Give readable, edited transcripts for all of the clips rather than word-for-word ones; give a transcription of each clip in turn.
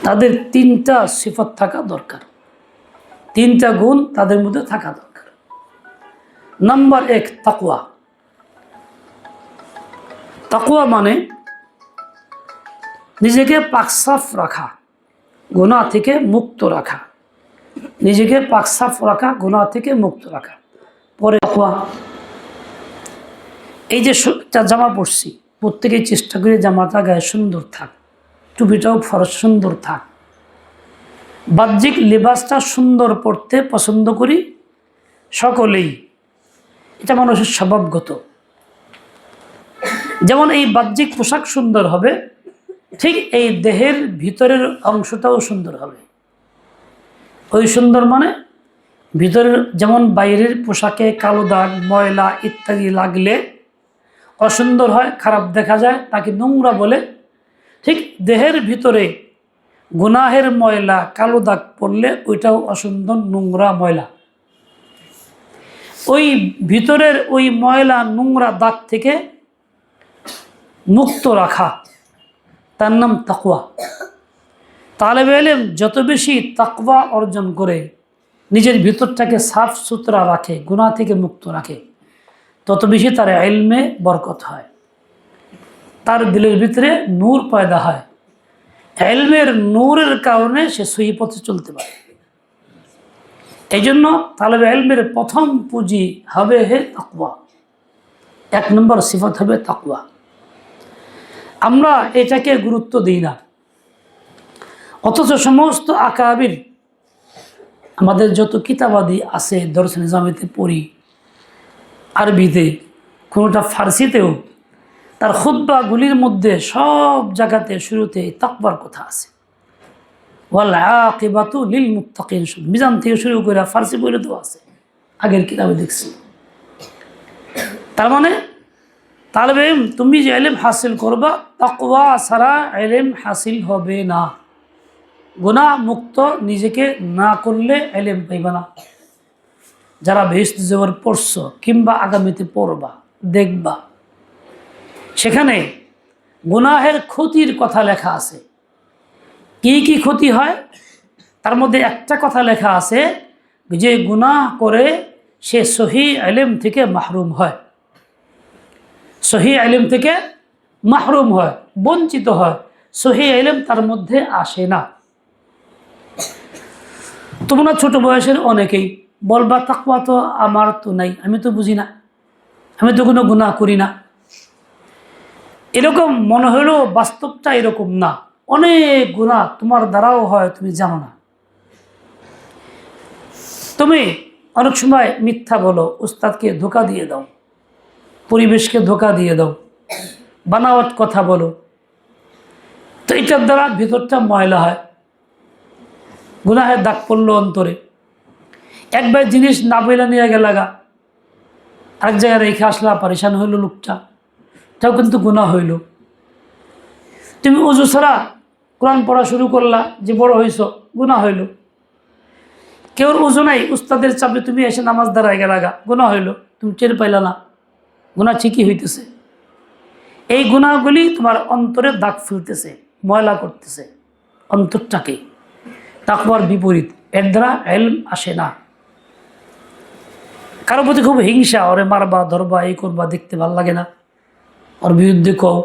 তাদের তিনটা সিফত থাকা দরকার, তিনটা গুণ তাদের মধ্যে থাকা দরকার। নাম্বার 1 তাকওয়া। তাকওয়া মানে নিজেকে পাকসাফ রাখা, গুনাহ থেকে মুক্ত রাখা, নিজেকে পাকসাফ রাখা, গুনাহ থেকে মুক্ত রাখা। পরে তাকওয়া, এই যে জামা পরছি প্রত্যেকেই চেষ্টা করি জামাটা গায়ে সুন্দর থাক, টুপিটাও ফরজ সুন্দর থাক, বাহ্যিক লেবাসটা সুন্দর পড়তে পছন্দ করি সকলেই, এটা মানুষের স্বভাবগত। যেমন এই বাহ্যিক পোশাক সুন্দর হবে, ঠিক এই দেহের ভিতরের অংশটাও সুন্দর হবে। ওই সুন্দর মানে ভিতরের, যেমন বাইরের পোশাকে কালো দাগ ময়লা ইত্যাদি লাগলে অসুন্দর হয়, খারাপ দেখা যায়, তাকে নোংরা বলে। ঠিক দেহের ভিতরে গুনাহের ময়লা কালো দাগ পড়লে ওইটাও অসুন্দর, নোংরা, ময়লা। ওই ভিতরের ওই ময়লা নোংরা দাগ থেকে মুক্ত রাখা, তার নাম তাকওয়া। তালেবে ইলম যত বেশি তাকওয়া অর্জন করে নিজের ভিতরটাকে সাফ সুতরা রাখে, গুনাহ থেকে মুক্ত রাখে, তত বেশি তার ইলমে বরকত হয়, তার দিলের ভিতরে নূর পয়দা হয়। ইলমের নূরের কারণে সে সহি পথে চলতে পারে। এই জন্য তালেবে ইলমের প্রথম পুঁজি হবে তাকওয়া, 1 নম্বর সিফত হবে তাকওয়া। আমরা এটাকে গুরুত্ব দিই না, অথচ সমস্ত আকাবির, আমাদের যত কিতাবাদি আছে দরস নিজামিতে পড়ি, আরবিতে, কোনোটা ফার্সিতেও, তার খুতবাগুলির মধ্যে সব জায়গাতে শুরুতে তাকওয়ার কথা আছে। ওয়াল আকিবাতু লিল মুত্তাকিন, মিজান থেকে শুরু করে ফার্সি বইলে তো আছে, আগের কিতাবে দেখছি। তার মানে তালেবে ইলম, তুমি যে ইলম হাসিল করবা, তাকওয়া ছাড়া ইলম হাসিল হবে না। গুনাহ মুক্ত নিজেকে না করলে ইলম পাইবা না। যারা বেহেশত জবর পড়ছো কিংবা আগামীতে পড়বা, দেখবা সেখানে গুনাহের ক্ষতির কথা লেখা আছে। কি কি ক্ষতি হয় তার মধ্যে একটা কথা লেখা আছে, যে গুনাহ করে সে সহি ইলম থেকে মাহরুম হয়, সহি ইলম থেকে মাহরুম হয়, বঞ্চিত হয়, সহি ইলম তার মধ্যে আসে না। তোমরা ছোট বয়সের অনেকেই বলবা তাকওয়া তো আমার তো নাই, আমি তো বুঝি না, আমি তো কোনো গুনাহ করি না। এরকম মনে হলেও বাস্তবটা এরকম না। অনেক গুনাহ তোমার দ্বারাও হয়, তুমি জানো না। তুমি অনেক সময় মিথ্যা বলো, উস্তাদকে ধোঁকা দিয়ে দাও, পরিবেশকে ধোঁকা দিয়ে দাও, বানাওয়াট কথা বলো, তো এটার দ্বারা ভিতরটা ময়লা হয়, গুনাহের দাগ পড়লো অন্তরে। একবার জিনিস না বইলা নিয়ে গেলাগা, আরেক জায়গায় রেখে আসলা, পারেশান হইল লোকটা, তাও কিন্তু গুনাহ হইল। তুমি ওযু ছাড়া কোরআন পড়া শুরু করলা, যে বড় হইছ, গুনাহ হইল। কেউর ওযু নাই, উস্তাদের চাপে তুমি এসে নামাজ দাঁড়ায় গেলাগা, গুনাহ হইল, তুমি টের পাইলা না, গুনাহ ঠিকই হইতেছে। এই গুনাহগুলি তোমার অন্তরে দাগ ফেলতেছে, ময়লা করতেছে অন্তরটাকে। তাকওয়ার বিপরীত, এর দ্বারা ইলম আসে না। কারো প্রতি খুব হিংসা, ওরে মারবা ধরবা এই করবা, দেখতে ভাল লাগে না, ওর বিরুদ্ধে কও,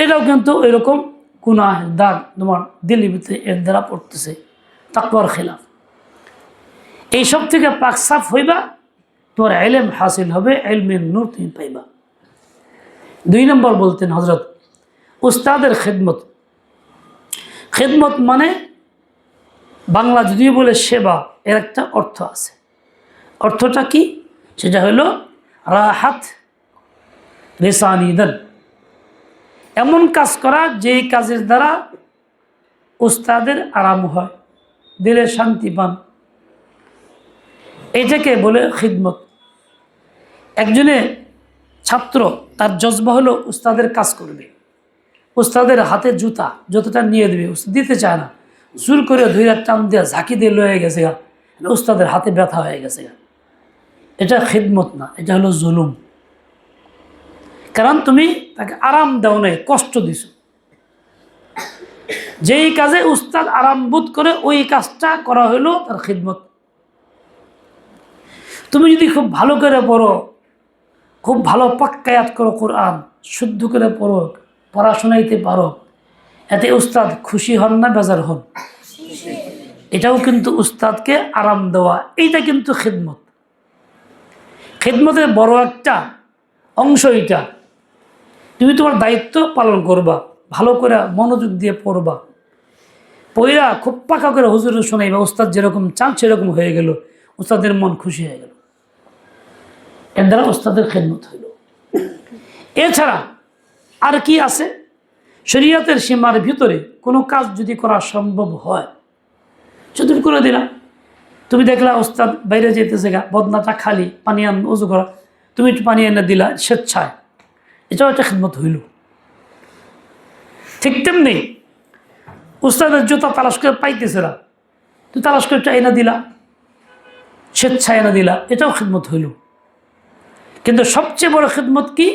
এটাও কিন্তু এরকম গুনাহের দাগ তোমার দিলের ভিতরে এর দ্বারা পড়তেছে, তাকওয়ার খেলাফ। এইসব থেকে পাকসাফ হইবা, তোমার ইলম হাসিল হবে, ইলমের নূর তুমি পাইবা। 2 নম্বর বলতেন হযরত, উস্তাদের খেদমত। খেদমত মানে বাংলা যদিও বলে সেবা, এর একটা অর্থ আছে। অর্থটা কি? সেটা হলো রাহাত রিসানিদান, এমন কাজ করা যেই কাজের দ্বারা উস্তাদের আরাম হয়, দিলে শান্তি পান, এটাকে বলে খিদমত। একজনের ছাত্র, তার জজবা হলো উস্তাদের কাজ করবে, উস্তাদের হাতে জুতাটা নিয়ে দেবে, উস্তাদ দিতে চায় না, জোর করে ধৈর্য টান দিয়ে ঝাঁকি দিয়ে লয়ে গেছে গা, উস্তাদের হাতে ব্যথা হয়ে গেছে গা। এটা খিদমত না, এটা হলো জুলুম। কারণ তুমি তাকে আরাম দাও নাই, কষ্ট দিছো। যেই কাজে উস্তাদ আরাম বোধ করে ওই কাজটা করা হলো তার খিদমত। তুমি যদি খুব ভালো করে পড়ো, খুব ভালো পাক্কায়াত করো, কোরআন শুদ্ধ করে পড়ো, পড়াশোনাইতে পারো, এতে উস্তাদ খুশি হন না বেজার হন? এটাও কিন্তু উস্তাদকে আরাম দেওয়া, এইটা কিন্তু খিদমত। খিদমতের বড় একটা অংশ এটা। তুমি তোমার দায়িত্ব পালন করবা, ভালো করে মনোযোগ দিয়ে পড়বা, পইরা খুব পাকা করে হুজুরে শোনাইবা, উস্তাদ যেরকম চান সেরকম হয়ে গেল, উস্তাদের মন খুশি হয়ে গেল, এর দ্বারা উস্তাদের খিদমত হইল। এছাড়া আর কি আছে? শরীয়তের সীমার ভিতরে কোনো কাজ যদি করা সম্ভব হয় শুধু করে দিলা। তুমি দেখলা উস্তাদ বাইরে যেতেছে গা, বদনাটা খালি, পানি আন উজু করা, তুমি একটু পানি এনে দিলা স্বেচ্ছায়, এটাও একটা খিদমত হইল। ঠিক তেমনি উস্তাদের জুতা তালাশ করে পাইতেছে না, তুই তালাশ করে এনে দিলা, স্বেচ্ছায় এনে দিলা, এটাও খিদমত হইল। কিন্তু সবচেয়ে বড় খিদমত কি?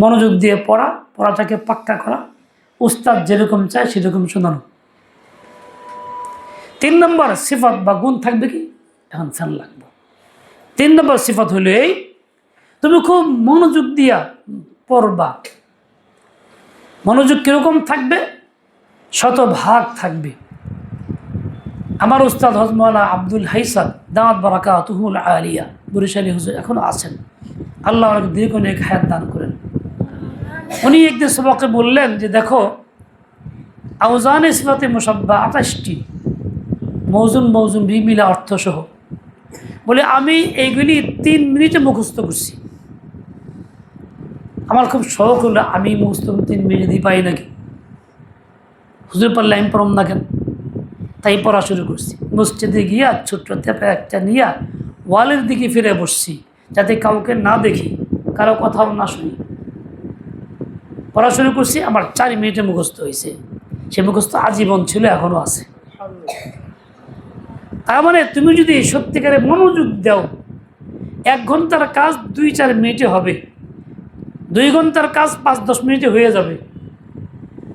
মনোযোগ দিয়ে পড়া, পড়াটাকে পাক্কা করা, উস্তাদ যেরকম চায় সেরকম শোনানো। 3 নম্বর সিফাত বা গুণ থাকবে কি? এখন ফ্যান লাগবে। 3 নম্বর সিফাত হইল এই, তুমি খুব মনোযোগ দিয়া পড়বা। মনোযোগ কিরকম থাকবে? শতভাগ থাকবে। আমার উস্তাদ হযরত মাওলানা আব্দুল হাইসান দামাত বারাকাতুহুল আলিয়া বরিশালী হুজুর এখনো আছেন, আল্লাহ ওনাকে দীর্ঘ নেক হায়াত দান করেন। উনি একদিন সবাইকে বললেন যে দেখো, আওজানে সিফাতে মুসাব্বা 28টি, মৌজুন মৌজুন মিলা অর্থসহ, বলে আমি এইগুলি 3 মিনিটে মুখস্থ করছি। আমার খুব শখ হলো আমি মুখস্থ 3 মিনিটে পাই নাকি, হুজুর পারলে আমি পড়ম না কেন? তাই পড়া শুরু করছি। মসজিদে গিয়া ছোট্ট তেপে একটা নিয়া ওয়ালের দিকে ফিরে বসছি, যাতে কাউকে না দেখি, কারো কথাও না শুনি। পড়া শুরু করছি, আমার 4 মিনিটে মুখস্থ হয়েছে। সে মুখস্থ আজীবন ছিল, এখনও আছে। তার মানে তুমি যদি সত্যিকারে মনোযোগ দাও, 1 ঘন্টার কাজ 2-4 মিনিটে হবে, 2 ঘন্টার কাজ 5-10 মিনিটে হয়ে যাবে।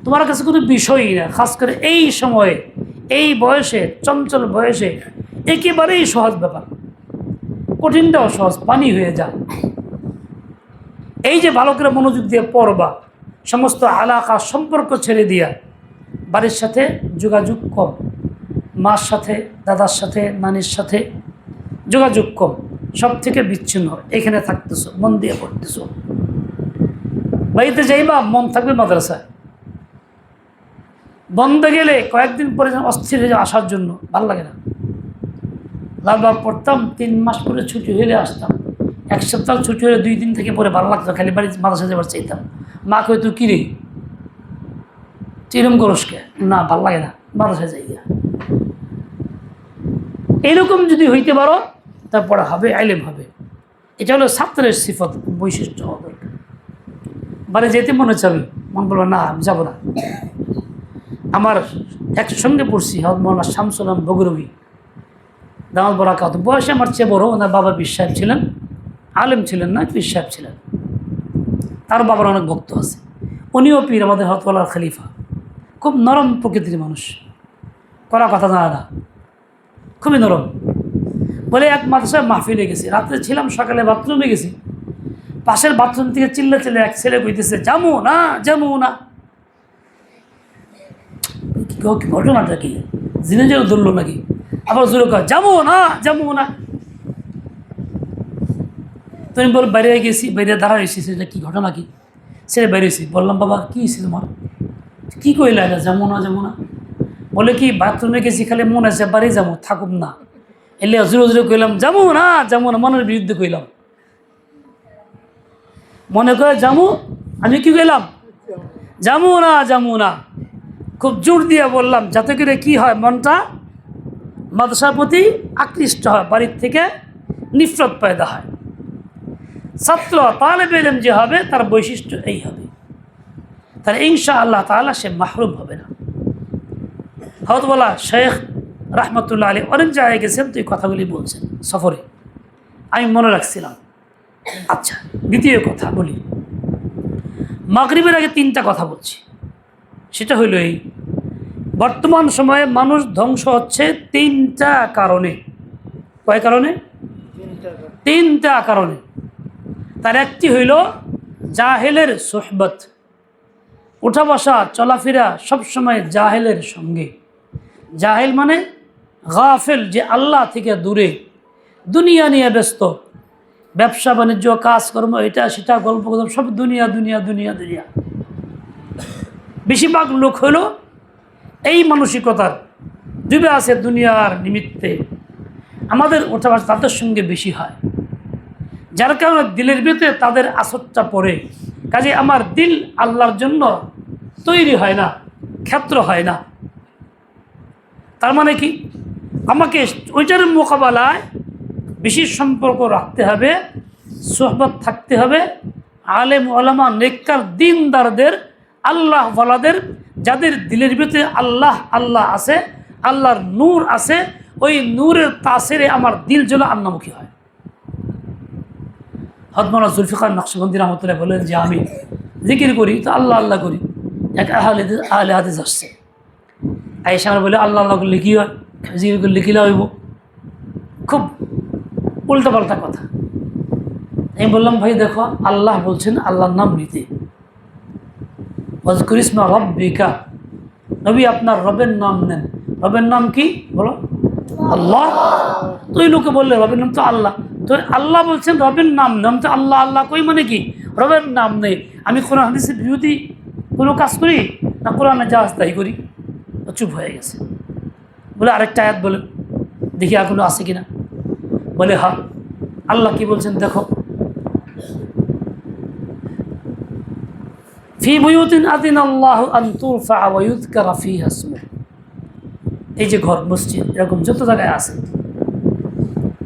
তোমার কাছে কোনো বিষয়ই না। খাস করে এই সময়ে, এই বয়সে, চঞ্চল বয়সে একেবারেই সহজ ব্যাপার, কঠিনটাও সহজ, পানি হয়ে যায়। এই যে ভালো করে মনোযোগ দিয়ে পড়বা, সমস্ত এলাকা সম্পর্ক ছেড়ে দিয়া, বাড়ির সাথে যোগাযোগ কম, মার সাথে, দাদার সাথে, নানির সাথে যোগাযোগ কম, সব থেকে বিচ্ছিন্ন, এখানে থাকতেছো, মন দিয়ে পড়তেছো। বাড়িতে যাইবা, মন থাকবে মাদ্রাসায়। বন্ধ গেলে কয়েকদিন পরে যেন অস্থির হয়ে আসার জন্য, ভালো লাগে না। লালবাগ পড়তাম, 3 মাস পরে ছুটি হলে আসতাম, 1 সপ্তাহ ছুটি হলে 2 দিন থেকে পরে ভালো লাগতো, খালি বাড়ি মাদ্রাসায় যাবার চাইতাম। মা কই তুই কিরে চিরম করসকে? না, ভাল লাগে না, মাদ্রাসায় যাই। এইরকম যদি হইতে পারো তা পড়া হবে, আইলেম হবে। এটা হলো ছাত্রের সিফত, বৈশিষ্ট্য হওয়া দরকার। বাড়ি যেতে মনে চাবে, মন বলবো না আমি যাবো না। আমার একসঙ্গে পড়ছি হযরত মাওলানা শামসুল আলম বগরবী দামাত বারাকাত, বয়সে আমার চেয়ে বড়। ওনার বাবা পীর সাহেব ছিলেন, আলেম ছিলেন না, পীর সাহেব ছিলেন। তার বাবার অনেক ভক্ত আছে, উনিও পীর, আমাদের হযরত খলিফা। খুব নরম প্রকৃতির মানুষ, কড়া কথা জানা না, খুবই নরম। বলে এক মাদ্রাসায় মাহফিলে গেছি, রাত্রে ছিলাম, সকালে বাথরুমে গেছি, পাশের বাথরুম থেকে চিল্লা চিল্লা এক ছেলে কইতেছে যামু না, যামু না। ঘটনাটা কি? জিনে যেও ধরলো নাকি? আবার জোরে কয় যাবো না, যাবো না। তুমি বল বাইরে গেছি, বাইরে দাঁড়া রয়েছি, সেটা কি ঘটনা কি? ছেলে বেরিয়েছি, বললাম বাবা কী হয়েছে তোমার? কী কইলা এটা যাবো না, যাবো না? বলে কি বাথরুমে গেছি, খালি মনে আছে বাড়ি যাবো, থাকুম না। এলে জোরে জোরে কইলাম যাবো না, যাবো না, মনের বিরুদ্ধে কইলাম। মনে করে যাবো, আমি কি কইলাম? যাবো না, যাবো না। খুব জোর দিয়ে বললাম, যাতে করে কি হয়, মনটা মাদ্রাসার প্রতি আকৃষ্ট হয়, বাড়ির থেকে নিফরত পয়দা হয়। ছাত্র তালেবে ইলম যে হবে, তার বৈশিষ্ট্য এই হবে, তাহলে ইনশাআল্লাহ তাআলা সে মাহরুম হবে না। হযরত শেখ রাহমাতুল্লাহ আলাইহি অনেক জায়গায় গেছেন, তো এই কথাগুলি বলছেন সফরে, আমি মনে রাখছিলাম। আচ্ছা, দ্বিতীয় কথা বলি, মাগরিবের আগে 3টা কথা বলছি। সেটা হইল এই, বর্তমান সময়ে মানুষ ধ্বংস হচ্ছে তিনটা কারণে। কয় কারণে? তিনটা কারণে। তার একটি হইল জাহেলের সোহবত, উঠা বসা চলাফেরা সবসময় জাহেলের সঙ্গে। জাহেল মানে গাফেল, যে আল্লাহ থেকে দূরে, দুনিয়া নিয়ে ব্যস্ত, ব্যবসা বাণিজ্য কাজকর্ম এটা সেটা গল্প গল্প সব দুনিয়া দুনিয়া দুনিয়া দুনিয়া। বেশিরভাগ লোক হলো এই মানসিকতার, ডুবে আছে দুনিয়ার নিমিত্তে। আমাদের ওঠা বসা তাদের সঙ্গে বেশি হয়, যার কারণে দিলের ভিতরে তাদের আসরটা পড়ে। কাজে আমার দিল আল্লাহর জন্য তৈরি হয় না, ক্ষেত্র হয় না। তার মানে কি, আমাকে ওইটার মোকাবেলায় বেশি সম্পর্ক রাখতে হবে, সোহবত থাকতে হবে আলেম ওলামা নেককার দিনদারদের, আল্লাহ ওয়ালাদের, যাদের দিলের ভিতরে আল্লাহ আল্লাহ আছে, আল্লাহর নূর আছে। ওই নূরের তাসিরে আমার দিল যেন আল্লাহমুখী হয়। হযরত মাওলানা জুলফিকার নকশবন্দি রহমতুল্লাহ বলেন যে আমি জিকির করি তো আল্লাহ আল্লাহ করি। এক আহলে হাদিস আসছে, আয়েশা বলে আল্লাহ আল্লাহ করলে কী হয়, জিকির করলে কী হইব? খুব উল্টাপাল্টা কথা। আমি বললাম ভাই দেখো, আল্লাহ বলছেন আল্লাহর নাম নিতে, ওয়াজকুর ইসমা রাব্বিকা, নবী আপনার রবের নাম নেন। রবের নাম কি বলো? আল্লাহ। তো ওই লোকে বললে রবের নাম তো আল্লাহ, তো আল্লাহ বলছেন রবের নাম নাম তো আল্লাহ আল্লাহ কই মানে কি রবের নাম নেই? আমি কোরআন হাদিসের বিরোধী কোনো কাজ করি না কোরআনে যা তাই করি? চুপ হয়ে গেছে। বলে আরেকটা আয়াত বলেন দেখি এখনো আছে কিনা। বলে হ্যাঁ, আল্লাহ কি বলছেন দেখো, ফি বুয়ুতিন আযিনাল্লাহু আন তুরফা ওয়া ইউযকারা ফিহা ইসমুহু। এই যে ঘর, মসজিদ, এরকম যত জায়গায় আছে,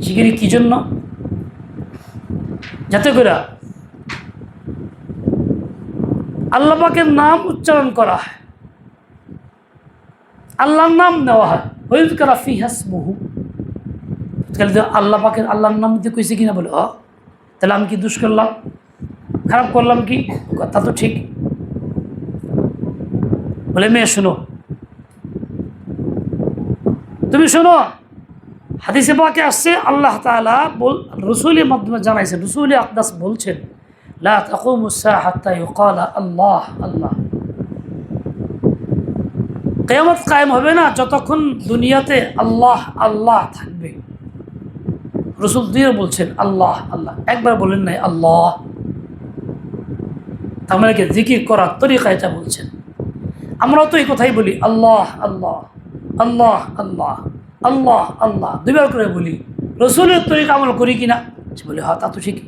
সেখানে কি জন্য? যাতে করে আল্লাহ পাকের নাম উচ্চারণ করা হয়, আল্লাহর নাম নেওয়া হয়। ওয়া ইউযকারা ফিহা ইসমুহু। তাহলে আল্লাহ পাকের আল্লাহর নাম দিতে কইছে কিনা? বলে তাহলে আমি কি দোষ করলাম, খারাপ করলাম কি? কথা তো ঠিক। বলে মেয়ে শোনো, তুমি শোনো, হাদিসে পাকে আসছে আল্লাহ তাআলা রসুলের মাধ্যমে জানাইছেন, রসুল আকদাস বলছেন লা তাকুমুস সাআ হাত্তা ইউকালা আল্লাহ আল্লাহ। কিয়ামত কায়েম হবে না যতক্ষণ দুনিয়াতে আল্লাহ আল্লাহ থাকবে। রসুল দিয়ে বলছেন আল্লাহ আল্লাহ, একবার বলেন নাই আল্লাহ। তার মানে কি জিকির করার তরিকা এটা বলছেন। আমরাও তো এই কথাই বলি আল্লাহ আল্লাহ আল্লাহ আল্লাহ আল্লাহ আল্লাহ, দুইবার করে বলি। রসুলের তরিকা আমল করি কিনা? সে বলি হ্যাঁ তা তো ঠিকই।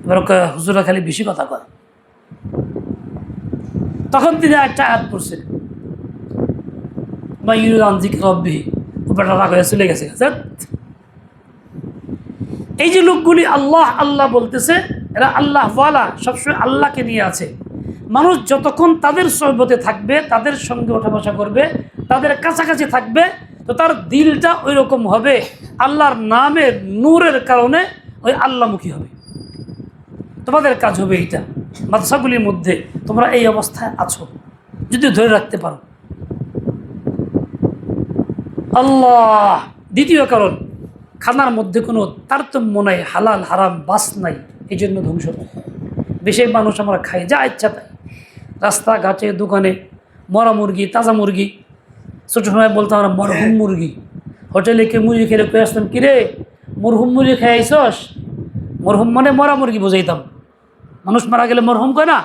এবার হুজুরা খালি বেশি কথা কয়। তখন তিনি একটা আয়াত পড়ছেন, বা ইউরান জিকির রব্বিহি, উপরটা রাগ হয়ে চলে গেছে। এই যে লোকগুলি আল্লাহ আল্লাহ বলতেছে, এরা আল্লাহ ওয়ালা, সবসময় আল্লাহকে নিয়ে আছে। মানুষ যতক্ষণ তাদের সোহবতে থাকবে, তাদের সঙ্গে ওঠা বসা করবে, তাদের কাছাকাছি থাকবে, তো তার দিলটা ওই রকম হবে, আল্লাহর নামের নূরের কারণে ওই আল্লাহমুখী হবে। তোমাদের কাজ হবে এইটা, মাদ্রাসাগুলির মধ্যে তোমরা এই অবস্থায় আছো, যদি ধরে রাখতে পারো। আল্লাহ দ্বিতীয় কারণ, খানার মধ্যে কোনো তারতম্য নাই, হালাল হারাম বাস নাই, এই জন্য ধ্বংস। বেশি মানুষ আমরা খাই যা ইচ্ছা তাই, রাস্তাঘাটে দোকানে মরা মুরগি, তাজা মুরগি। ছোটো সময় বলতাম আমরা মরহুম মুরগি। হোটেলে কে মুরগি খেলে পেয়ে আসতাম, কিরে মরহুম মুরগি খেয়ে আইসস? মরহুম মানে মরা মুরগি বোঝাইতাম। মানুষ মারা গেলে মরহুম কয় না?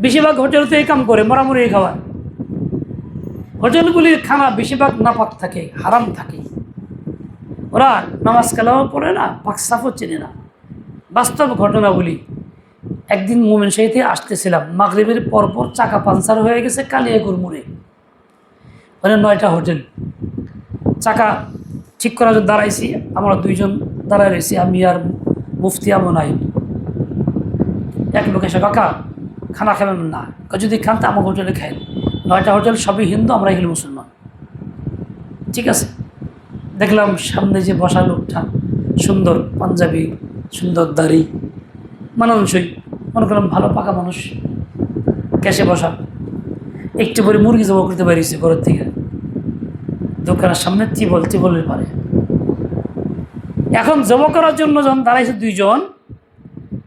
বেশিরভাগ হোটেলতে এই কাম করে, মরা মুরগি খাওয়ায়। হোটেলগুলির খানা বেশিরভাগ নাপাক থাকে, হারাম থাকে। ওরা নামাজ কালামও পড়ে না, পাক সাফও চেনে না। বাস্তব ঘটনা বলি, একদিন মোমেন শাহীতে আসতেছিলাম, মাগরিবের পরপর চাকা পাঞ্চার হয়ে গেছে কালিয়াকুর মোড়ে। মানে 9টা হোটেল, চাকা ঠিক করার জন্য দাঁড়াইছি, আমরা দুইজন দাঁড়ায় রয়েছি, আমি আর মুফতি আবু নাইম। এক লোক এসে কাকা খানা খাবেন না, যদি খান তো আমার হোটেলে খাইন। 9টা হোটেল সবই হিন্দু, আমরা এগুলো মুসলমান। ঠিক আছে, দেখলাম সামনে যে বসা লোকটা সুন্দর পাঞ্জাবি, সুন্দর দাড়ি, মানানসই, মনে করলাম ভালো পাকা মানুষ, ক্যাশে বসা। একটু পরে মুরগি জবাই করতে পারিছে ঘরের থেকে, দোকানের সামনে টিবলের পারে। এখন জবাই করার জন্য যখন দাঁড়াইছে দুইজন,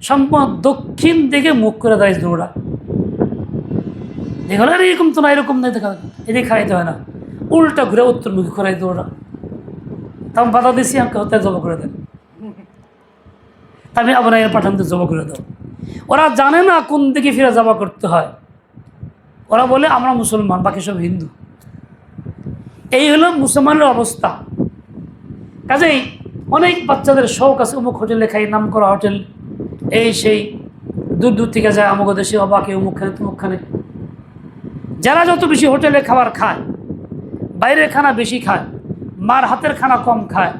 সম্পূর্ণ দক্ষিণ দিকে মুখ করে দাঁড়াইছে দুটা। দেখো না এরকম তো না, এরকম নাই, দেখা এদিকে খাইতে হয় না, উল্টা ঘুরে উত্তরমুখী করাই দুটা। তখন বাধা দিছি, আমাকে হত্যা জবাই করে দেন, আমি আবার এর পাঠানদের জবাই করে দাও। ওরা জানে না কোন দিকে ফিরে জবাই করতে হয়। ওরা বলে আমরা মুসলমান, বাকি সব হিন্দু। এই হলো মুসলমানের অবস্থা। কাজেই অনেক বাচ্চাদের শখ আছে, অমুক হোটেলে খাই, নাম করা হোটেল, এই সেই দূর দূর থেকে যায় আমাকে দেশে, অবাকে অমুকখানে তমুকখানে। যারা যত বেশি হোটেলে খাবার খায়, বাইরের খানা বেশি খায়, মার হাতের খানা কম খায়,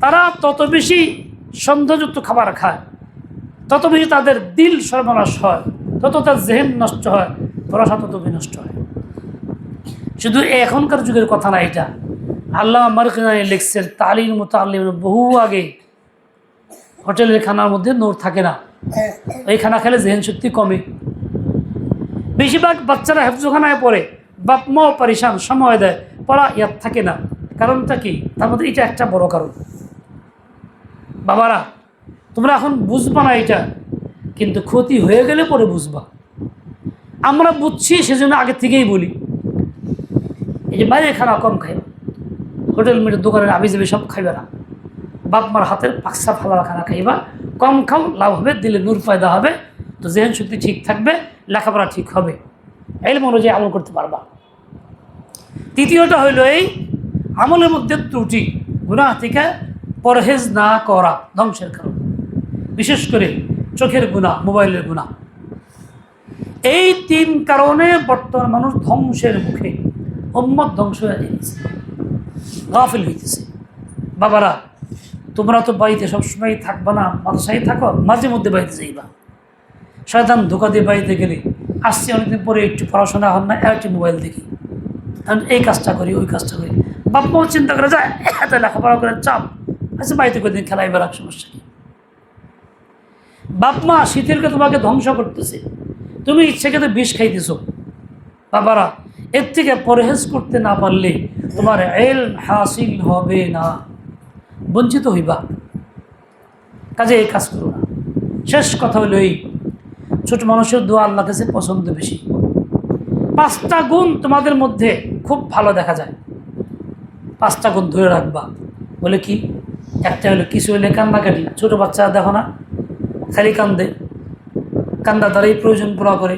তারা তত বেশি সন্দেহযুক্ত খাবার খায়, তত বেশি তাদের দিল সর্বনাশ হয়, তত তার জেহেন নষ্ট হয়, পড়াশোনা তত বিনষ্ট হয়। শুধু এখনকার যুগের কথা না এটা, আল্লামা মারকানি লিখছেন তালিম মুতাআল্লিম, বহু আগে হোটেলের খানার মধ্যে নূর থাকে না, ওই খানা খেলে জেহেন শক্তি কমে। বেশিরভাগ বাচ্চারা হেফজোখানায় পড়ে, বাপ মাও পরিশান, সময় দেয়, পড়া ইয়াদ থাকে না। কারণটা কি? তার মধ্যে এটা একটা বড় কারণ। বাবারা, তোমরা এখন বুঝবা না এটা, কিন্তু ক্ষতি হয়ে গেলে পরে বুঝবা। আমরা বুঝছি সেজন্য আগে থেকেই বলি, এই যে বাইরে খানা কম খাইবা, হোটেল মেটের দোকানের আবি যাবি সব খাইবে না, বাপ মার হাতের পাকসা ফালা খানা খাইবা, কম খাও, লাভ হবে, দিলে নূর পয়দা হবে, তো জেহেন শক্তি ঠিক থাকবে, লেখাপড়া ঠিক হবে, ইলম অনুযায়ী আমল করতে পারবা। তৃতীয়টা হইল এই আমলের মধ্যে ত্রুটি, গুনাহ থেকে পরহেজ না করা ধ্বংসের কারণ, বিশেষ করে চোখের গুনাহ, মোবাইলের গুনাহ। এই তিন কারণে বর্তমান মানুষ ধ্বংসের মুখে, উম্মত ধ্বংস হয়ে যাচ্ছে, গাফিল হইতেছে। বাবারা, তোমরা তো বাড়িতে সবসময় থাকবা না, মাদ্রাসায় থাকো, মাঝে মধ্যে বাড়িতে যাইবা। শয়তান ধোকা দিয়ে বাড়িতে গেলে আসছি অনেকদিন পরে, একটু পড়াশোনা হন না, একটু মোবাইল দেখি, এই কাজটা করি, ওই কাজটা করি। বাপ মাও চিন্তা করে যায় এত লেখাপড়া করে চাপ, আচ্ছা বাড়িতে কয়েকদিন খেলাই বেড়াক, সমস্যা কি? বাপ মা শীতেরকে তোমাকে ধ্বংস করতেছে, তুমি ইচ্ছাকে বিষ খাইতেছ। বাবারা, এর থেকে পরহেজ করতে না পারলে তোমার ইলম হাসিল হবে না, বঞ্চিত হইবা। কাজে এই কাজ করো না। শেষ কথা হলো এই, ছোট মানুষের দোয়া আল্লাহ কাছে পছন্দ বেশি। 5টা গুণ তোমাদের মধ্যে খুব ভালো দেখা যায়, 5টা গুণ ধরে রাখবা। বলে কি? একটা হলো কিছু হলে কান্নাকাটি। ছোটো বাচ্চা দেখো না, খালি কান্দে, কান্দা দ্বারাই প্রয়োজন পুরা করে,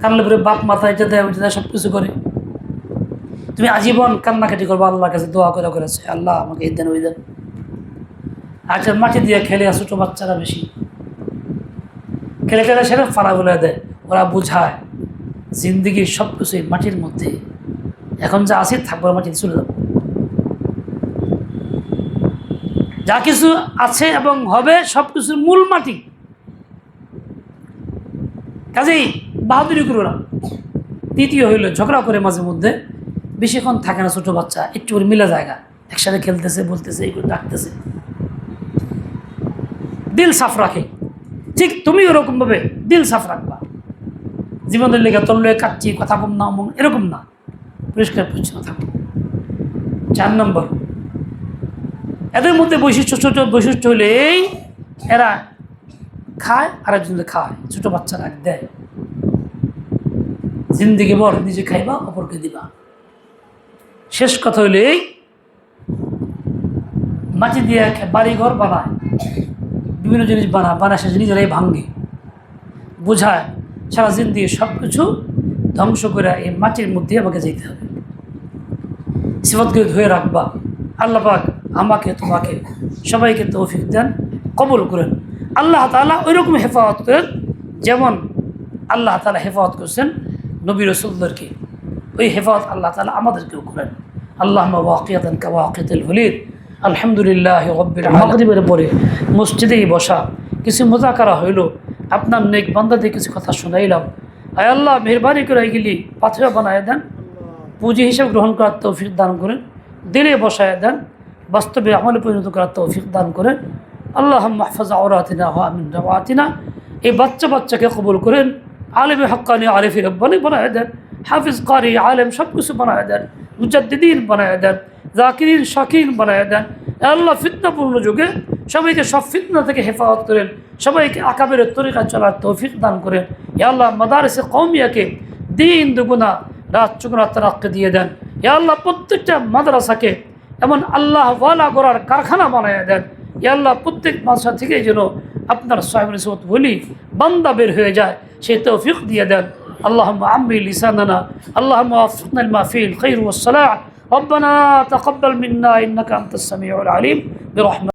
কানলে পরে বাপ মাথা এটা দেয়, ওইটা দেয়, সব কিছু করে। তুমি আজীবন কান্নাকাটি করবো আল্লাহর কাছে, দোয়া করে করেছে, আল্লাহ আমাকে এই দেন ওই দেন। আচ্ছা, মাটি দিয়ে খেলে ছোটো বাচ্চারা বেশি খেলে খেলে সেটা ফাড়া বলে দেয়। ওরা বুঝায় জিন্দিগির সব কিছুই মাটির মধ্যে, এখন যা আছে থাকবো, মাটিতে চলে যাবো। যা কিছু আছে এবং হবে সব কিছুর মূল মাটি। কাজেই বাহাদুরি করো না। তৃতীয় হইল ঝগড়া করে মাঝে মধ্যে, বেশিক্ষণ থাকে না ছোটো বাচ্চা, একটু করে মিলা জায়গা, একসাথে খেলতেছে, বলতেছে, এইগুলো ডাকতেছে, দিল সাফ রাখে। ঠিক তুমি ওরকমভাবে দিল সাফ রাখবা। জীবনের লেগে তোর লেগে কাটছি, কথা কম না, এরকম না, পরিষ্কার পরিচ্ছন্ন থাকো। 4 নম্বর, এদের মধ্যে বৈশিষ্ট্য, ছোট বৈশিষ্ট্য হলে এই, এরা খায় আর একজনকে খায়, ছোটো বাচ্চারা দেয়। জিন্দিগি বর নিজে খাইবা, অপরকে দিবা। শেষ কথা হইলে এই, মাটি দিয়ে বাড়ি ঘর বানায়, বিভিন্ন জিনিস বানায়, সে নিজেরাই ভাঙ্গে, বোঝায় সারা জিন্দিগি সব কিছু ধ্বংস করে এই মাটির মধ্যে আমাকে যেতে হবে। সিফাতকে ধরে রাখবা। আল্লাহ পাক আমাকে, তোমাকে, সবাইকে তৌফিক দেন, কবুল করেন। আল্লাহ তাআলা ওই রকম হেফাজত করেন যেমন আল্লাহ তাআলা হেফাজত করছেন নবী রাসূলদেরকে, ওই হেফাজত আল্লাহ তাআলা আমাদেরকেও করেন। আল্লাহুম্মা ওয়াকিয়াতান কাওয়াকিয়াতিল হুলিদ। আলহামদুলিল্লাহ রাব্বিল আলামিন। মাগরিবের পরে মসজিদেই বসা, কিছু মুযাকারা হইল, আপনার নেক বান্দাদের কিছু কথা শোনাইলাম। আয় আল্লাহ, মেহরবানি করে এগুলি পাথর বানায় দেন, পুঁজি হিসেবে গ্রহণ করার তৌফিক দান করেন, দিলে বসায় দেন, বাস্তবে আমলে পরিণত করার তৌফিক দান করেন। আল্লাহুম্মা ইহফাজ আওরাতিনা ওয়া আমিন রাওয়াতিনা। এই বাচ্চাকে কবুল করেন, আলেম হক্কানি আরিফি রব্বানি বানায় দেন, হাফিজ কারি আলেম সব কিছু বানায় দেন, মুজাদ্দিদিন বানায় দেন, জাকিরিন শাকিরিন বানায় দেন। আল্লাহ ফিতনাপূর্ণ যুগে সবাইকে সব ফিতনা থেকে হেফাজত করেন, সবাইকে আকাবের তরিকা চলার তৌফিক দান করেন। ইয়া আল্লাহ মাদারিসে কওমিয়াকে দিন দুগুণা রাত চুগুণা তারাক্কি দিয়ে দেন। ইয়া আল্লাহ প্রত্যেকটা মাদ্রাসাকে এমন আল্লাহ ওয়ালা করার কারখানা বানায় দেন। ইয়া আল্লাহ প্রত্যেক মাদ্রাসা থেকে যেন আপনার সাহেব নিসবত বলি বান্দা বের হয়ে যায়, সেই তৌফিক দিয়ে দেন। اللهم عمي لساننا، اللهم وفقنا لما فيه الخير والصلاح. ربنا تقبل منا إنك أنت السميع العليم برحمتك.